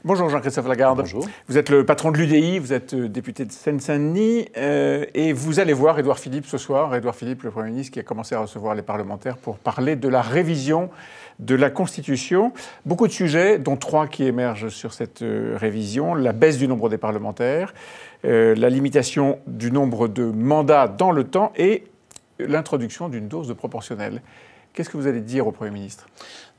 Bonjour Jean-Christophe Lagarde. Bonjour. Vous êtes le patron de l'UDI, vous êtes député de Seine-Saint-Denis et vous allez voir Édouard Philippe ce soir. Édouard Philippe, le Premier ministre, qui a commencé à recevoir les parlementaires pour parler de la révision de la Constitution. Beaucoup de sujets, dont 3 qui émergent sur cette révision. La baisse du nombre des parlementaires, la limitation du nombre de mandats dans le temps et l'introduction d'une dose de proportionnelle. Qu'est-ce que vous allez dire au Premier ministre ?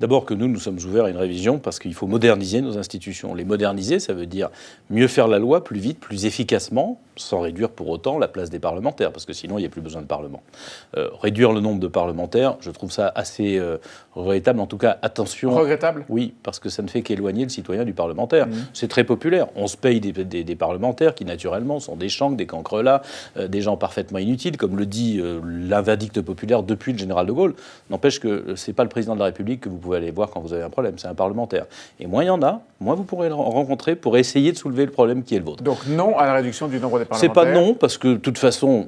D'abord que nous sommes ouverts à une révision parce qu'il faut moderniser nos institutions. Les moderniser, ça veut dire mieux faire la loi plus vite, plus efficacement, sans réduire pour autant la place des parlementaires, parce que sinon il n'y a plus besoin de Parlement. Réduire le nombre de parlementaires, je trouve ça assez regrettable. En tout cas, attention... Regrettable ? Oui, parce que ça ne fait qu'éloigner le citoyen du parlementaire. C'est très populaire. On se paye des parlementaires qui, naturellement, sont des chancres, des cancrelats, des gens parfaitement inutiles, comme le dit l'inverdicte populaire depuis le général de Gaulle. N'empêche que ce n'est pas le président de la République que vous pouvez aller voir quand vous avez un problème, c'est un parlementaire. Et moins il y en a, moins vous pourrez le rencontrer pour essayer de soulever le problème qui est le vôtre. Donc non à la réduction du nombre des parlementaires. C'est pas non, parce que de toute façon,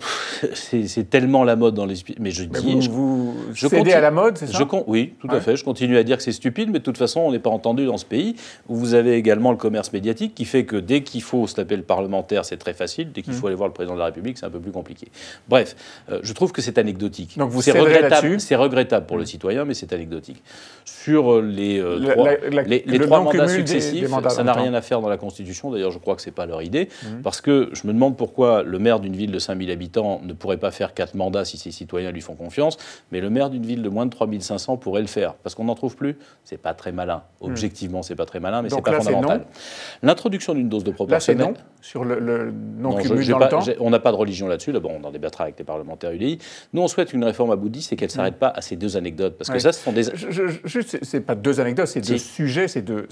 c'est tellement la mode dans les... Mais je dis... Vous cédez à la mode, c'est ça ? Oui, tout à fait. Je continue à dire que c'est stupide, mais de toute façon, on n'est pas entendu dans ce pays, où vous avez également le commerce médiatique qui fait que dès qu'il faut se taper le parlementaire, c'est très facile. Dès qu'il faut aller voir le président de la République, c'est un peu plus compliqué. Bref, je trouve que c'est anecdotique. Donc vous céderez là-dessus ? C'est regrettable pour le citoyen, mais c'est anecdotique. Sur les trois mandats successifs, ça n'a rien à faire dans la Constitution. D'ailleurs, je crois que ce n'est pas leur idée. Parce que je me demande pourquoi le maire d'une ville de 5000 habitants ne pourrait pas faire 4 mandats si ses citoyens lui font confiance, mais le maire d'une ville de moins de 3500 pourrait le faire. Parce qu'on n'en trouve plus. C'est pas très malin. Objectivement, c'est pas très malin, mais c'est pas fondamental. L'introduction d'une dose de proportionnelle... Là, c'est non sur le non-cumul dans le temps. On n'a pas de religion là-dessus. D'abord, on en débattra avec les parlementaires UDI. Nous, on souhaite une réforme à bout de 10 et qu'elle ne s'arrête pas à ces 2 anecdotes. Parce que ça, ce sont des... Juste, c'est pas 2 anecdotes, c'est 2 sujets, c'est 2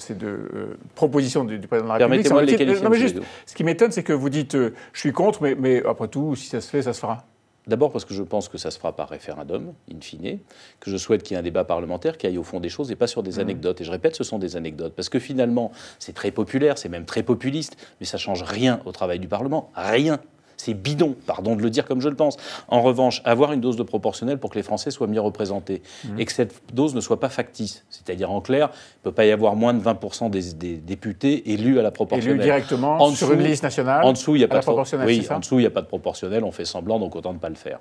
propositions du président de la République. Permettez-moi de les qualifier. Non, mais juste, ce qui m'étonne, c'est que vous dites je suis contre, mais après tout, si ça se fait, ça se fera. D'abord parce que je pense que ça se fera par référendum, in fine, que je souhaite qu'il y ait un débat parlementaire qui aille au fond des choses et pas sur des anecdotes. Et je répète, ce sont des anecdotes. Parce que finalement, c'est très populaire, c'est même très populiste, mais ça ne change rien au travail du Parlement. Rien. C'est bidon, pardon de le dire comme je le pense. En revanche, avoir une dose de proportionnelle pour que les Français soient mieux représentés et que cette dose ne soit pas factice. C'est-à-dire, en clair, il ne peut pas y avoir moins de 20% des députés élus à la proportionnelle. Élus directement sur une liste nationale. En dessous, il n'y a pas de proportionnelle. Oui, en dessous, il n'y a pas de proportionnelle. On fait semblant, donc autant ne pas le faire.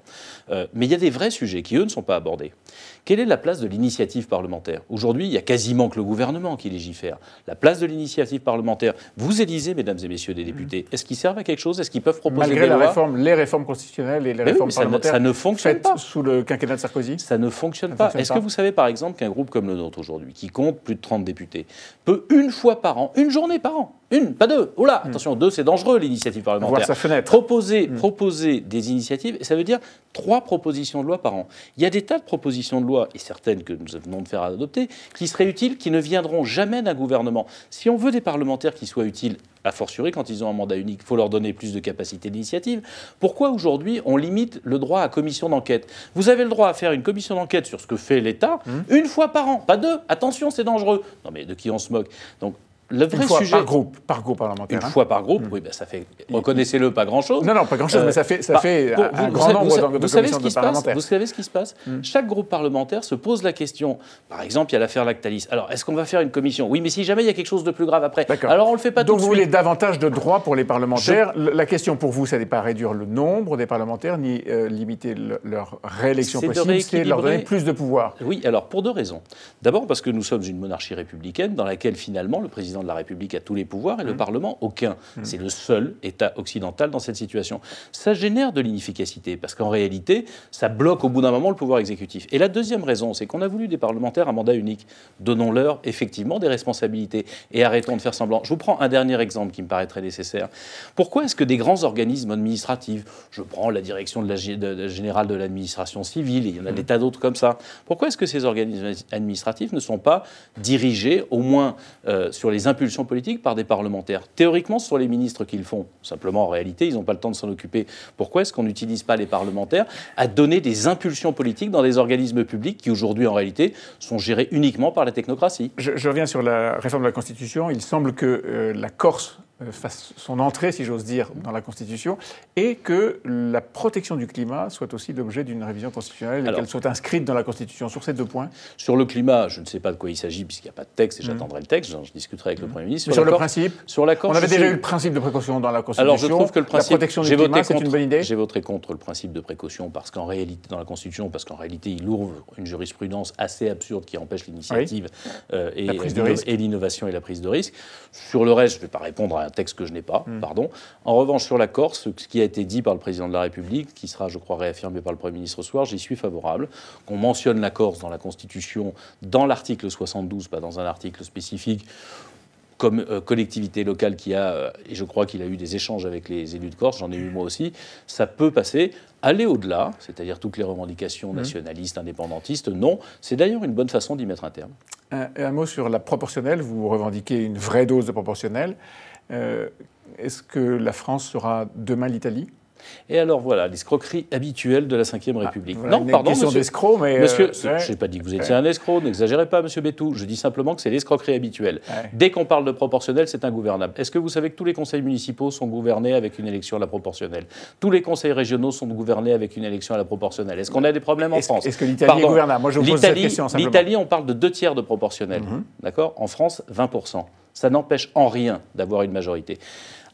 Mais il y a des vrais sujets qui, eux, ne sont pas abordés. Quelle est la place de l'initiative parlementaire ? Aujourd'hui, il n'y a quasiment que le gouvernement qui légifère. La place de l'initiative parlementaire, vous élisez, mesdames et messieurs des députés, est-ce qu'ils servent à quelque chose ? Est-ce qu'ils peuvent proposer des lois ? Les réformes constitutionnelles et les réformes parlementaires ça ne fonctionne pas. Sous le quinquennat de Sarkozy ? Ça ne fonctionne pas. Est-ce que vous savez, par exemple, qu'un groupe comme le nôtre aujourd'hui, qui compte plus de 30 députés, peut une fois par an, une journée par an, une, pas 2, oh là, attention, 2 c'est dangereux l'initiative parlementaire. Voir sa fenêtre. Proposer des initiatives, et ça veut dire 3 propositions de loi par an. Il y a des tas de propositions de loi, et certaines que nous venons de faire adopter, qui seraient utiles, qui ne viendront jamais d'un gouvernement. Si on veut des parlementaires qui soient utiles, a fortiori quand ils ont un mandat unique, il faut leur donner plus de capacité d'initiative. Pourquoi aujourd'hui on limite le droit à commission d'enquête ? Vous avez le droit à faire une commission d'enquête sur ce que fait l'État une fois par an, pas 2. Attention, c'est dangereux. Non mais de qui on se moque ? Donc le vrai sujet par groupe parlementaire. Une fois par groupe, oui, ben ça fait, reconnaissez-le, pas grand-chose. Non, pas grand-chose, mais ça fait un grand nombre de commissions parlementaires. Vous savez ce qui se passe ? Chaque groupe parlementaire se pose la question, par exemple, il y a l'affaire Lactalis. Alors, est-ce qu'on va faire une commission ? Oui, mais si jamais il y a quelque chose de plus grave après, alors on le fait pas tout de suite. Donc vous voulez davantage de droits pour les parlementaires. La question pour vous, ça n'est pas réduire le nombre des parlementaires, ni limiter leur réélection possible, c'est leur donner plus de pouvoir. Oui, alors pour 2 raisons. D'abord parce que nous sommes une monarchie républicaine dans laquelle finalement le président de la République a tous les pouvoirs et le Parlement aucun. C'est le seul État occidental dans cette situation. Ça génère de l'inefficacité parce qu'en réalité, ça bloque au bout d'un moment le pouvoir exécutif. Et la deuxième raison, c'est qu'on a voulu des parlementaires à mandat unique. Donnons-leur effectivement des responsabilités et arrêtons de faire semblant. Je vous prends un dernier exemple qui me paraît très nécessaire. Pourquoi est-ce que des grands organismes administratifs, je prends la direction générale de l'administration civile, et il y en a des tas d'autres comme ça, pourquoi est-ce que ces organismes administratifs ne sont pas dirigés, au moins sur les impulsions politiques, par des parlementaires ? Théoriquement, ce sont les ministres qui le font. Simplement, en réalité, ils n'ont pas le temps de s'en occuper. Pourquoi est-ce qu'on n'utilise pas les parlementaires à donner des impulsions politiques dans des organismes publics qui, aujourd'hui, en réalité, sont gérés uniquement par la technocratie ? Je reviens sur la réforme de la Constitution. Il semble que la Corse fasse son entrée, si j'ose dire, dans la Constitution, et que la protection du climat soit aussi l'objet d'une révision constitutionnelle et qu'elle soit inscrite dans la Constitution sur ces deux points? Sur le climat, je ne sais pas de quoi il s'agit puisqu'il n'y a pas de texte et j'attendrai le texte, je discuterai avec le Premier ministre. Sur le principe, sur l'accord, on avait déjà eu le principe de précaution dans la Constitution. Alors je trouve que le principe, la protection du climat, c'est une bonne idée. J'ai voté contre le principe de précaution parce qu'en réalité, dans la Constitution, il ouvre une jurisprudence assez absurde qui empêche l'initiative et l'innovation et la prise de risque. Sur le reste, je ne vais pas répondre à un texte que je n'ai pas, pardon. En revanche, sur l'accord, ce qui a été dit par le Président de la République, qui sera, je crois, réaffirmé par le Premier ministre ce soir, j'y suis favorable. Qu'on mentionne la Corse dans la Constitution, dans l'article 72, pas dans un article spécifique, comme collectivité locale qui a, et je crois qu'il a eu des échanges avec les élus de Corse, j'en ai eu moi aussi, ça peut passer. Aller au-delà, c'est-à-dire toutes les revendications nationalistes, indépendantistes, non. C'est d'ailleurs une bonne façon d'y mettre un terme. Un mot sur la proportionnelle. Vous revendiquez une vraie dose de proportionnelle. Est-ce que la France sera demain l'Italie ? Et alors voilà, l'escroquerie habituelle de la Ve République. Voilà, non, pardon, question d'escroc, mais... Monsieur, je n'ai pas dit que vous étiez un escroc, n'exagérez pas, monsieur Bétou. Je dis simplement que c'est l'escroquerie habituelle. Dès qu'on parle de proportionnel, c'est ingouvernable. Est-ce que vous savez que tous les conseils municipaux sont gouvernés avec une élection à la proportionnelle? Tous les conseils régionaux sont gouvernés avec une élection à la proportionnelle. Est-ce qu'on a des problèmes en France? Est-ce que l'Italie est gouvernable? Moi, je vous pose cette question simplement. L'Italie, on parle de 2 tiers de proportionnel. D'accord? En France, 20%. Ça n'empêche en rien d'avoir une majorité.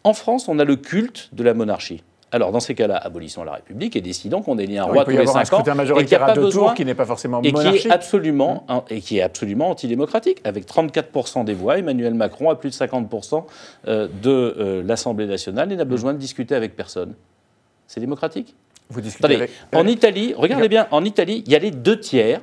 En France, on a le culte de la monarchie. Alors, dans ces cas-là, abolissons la République et décidons qu'on élit un roi tous les 5 ans. Il peut y avoir un scrutin majoritaire à 2 tours qui n'est pas forcément monarchique. Et qui est absolument antidémocratique. Avec 34% des voix, Emmanuel Macron a plus de 50% de l'Assemblée nationale et n'a besoin de discuter avec personne. C'est démocratique? Vous discutez avec... En Italie, regardez bien, en Italie, il y a les 2 tiers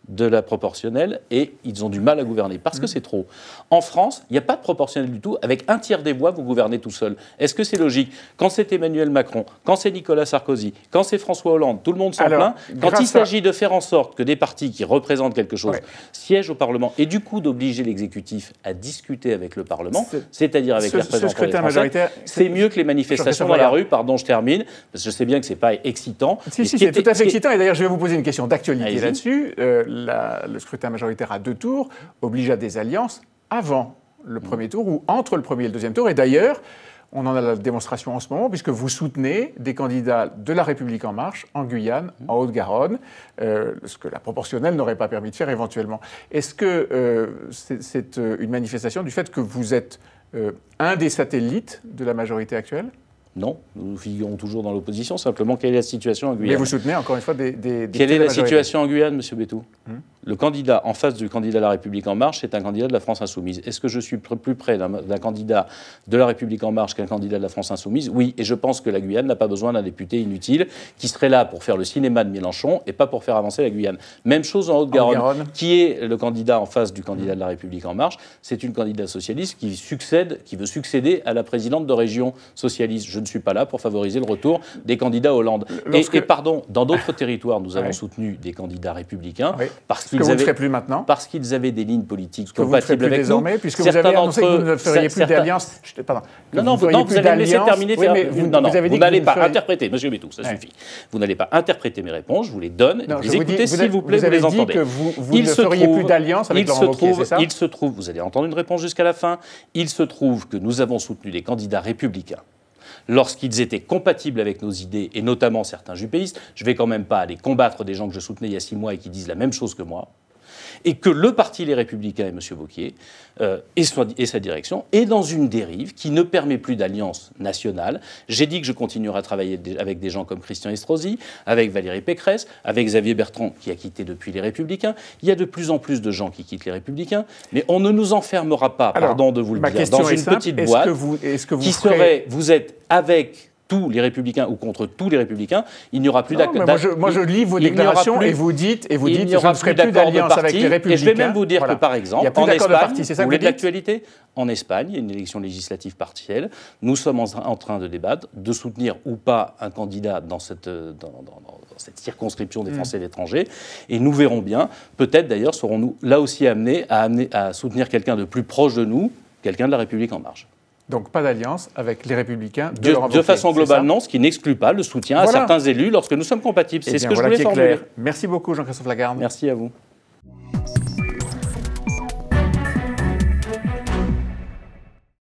de la proportionnelle et ils ont du mal à gouverner parce que c'est trop. En France, il n'y a pas de proportionnelle du tout. Avec 1 tiers des voix, vous gouvernez tout seul. Est-ce que c'est logique? Quand c'est Emmanuel Macron, quand c'est Nicolas Sarkozy, quand c'est François Hollande, tout le monde s'en plaint. Quand il s'agit de faire en sorte que des partis qui représentent quelque chose siègent au Parlement et du coup d'obliger l'exécutif à discuter avec le Parlement, c'est-à-dire avec les représentants des Français, c'est mieux que les manifestations dans la rue. Pardon, je termine, parce que je sais bien que ce n'est pas excitant. Si, c'est tout à fait excitant. Et d'ailleurs, je vais vous poser une question d'actualité là-dessus. Le scrutin majoritaire à 2 tours oblige à des alliances avant le premier tour ou entre le premier et le deuxième tour. Et d'ailleurs, on en a la démonstration en ce moment, puisque vous soutenez des candidats de La République En Marche en Guyane, en Haute-Garonne, ce que la proportionnelle n'aurait pas permis de faire éventuellement. Est-ce que c'est une manifestation du fait que vous êtes un des satellites de la majorité actuelle ? Non, nous figurons toujours dans l'opposition. Simplement, quelle est la situation en Guyane? Mais vous soutenez encore une fois des Quelle est la situation en Guyane, monsieur Bétou? Le candidat en face du candidat de La République En Marche, c'est un candidat de la France Insoumise. Est-ce que je suis plus près d'un candidat de La République En Marche qu'un candidat de la France Insoumise? Oui, et je pense que la Guyane n'a pas besoin d'un député inutile qui serait là pour faire le cinéma de Mélenchon et pas pour faire avancer la Guyane. Même chose en Haute-Garonne. Qui est le candidat en face du candidat de La République En Marche? C'est une candidate socialiste qui veut succéder à la présidente de région socialiste. Je ne suis pas là pour favoriser le retour des candidats Hollande. Et pardon, dans d'autres territoires, nous avons soutenu des candidats républicains parce qu'ils avaient des lignes politiques compatibles avec nous. Puisque vous avez annoncé que vous ne feriez plus d'alliance. Non, vous allez me laisser terminer. Vous n'allez pas interpréter, monsieur Bétou, ça suffit. Vous n'allez pas interpréter mes réponses, je vous les donne. Vous les écoutez, s'il vous plaît, vous les entendez. Vous ne feriez plus d'alliance avec Laurent Wauquiez, c'est ça? Il se trouve, vous allez entendre une réponse jusqu'à la fin, il se trouve que nous avons soutenu des candidats républicains lorsqu'ils étaient compatibles avec nos idées, et notamment certains jupéistes. Je ne vais quand même pas aller combattre des gens que je soutenais il y a 6 mois et qui disent la même chose que moi. Et que le parti Les Républicains et M. Wauquiez et sa direction est dans une dérive qui ne permet plus d'alliance nationale. J'ai dit que je continuerai à travailler avec des gens comme Christian Estrosi, avec Valérie Pécresse, avec Xavier Bertrand qui a quitté depuis Les Républicains. Il y a de plus en plus de gens qui quittent Les Républicains, mais on ne nous enfermera pas, pardon de vous le dire, dans une petite boîte qui serait, vous êtes avec tous les Républicains ou contre tous les Républicains, il n'y aura plus d'accord. Moi, je lis vos déclations et vous dites, je ne ferai plus d'alliance avec les Républicains. Et je vais même vous dire que, par exemple, en Espagne, vous voulez de l'actualité? En Espagne, il y a une élection législative partielle. Nous sommes en train de débattre, de soutenir ou pas un candidat dans cette circonscription des Français et l'étranger. Et nous verrons bien. Peut-être, d'ailleurs, serons-nous là aussi amenés à soutenir quelqu'un de plus proche de nous, quelqu'un de La République En Marche. Donc pas d'alliance avec les Républicains de Laurent Wauquiez. De façon globale, non, ce qui n'exclut pas le soutien à certains élus lorsque nous sommes compatibles. C'est ce que je voulais formuler. Merci beaucoup, Jean-Christophe Lagarde. Merci à vous.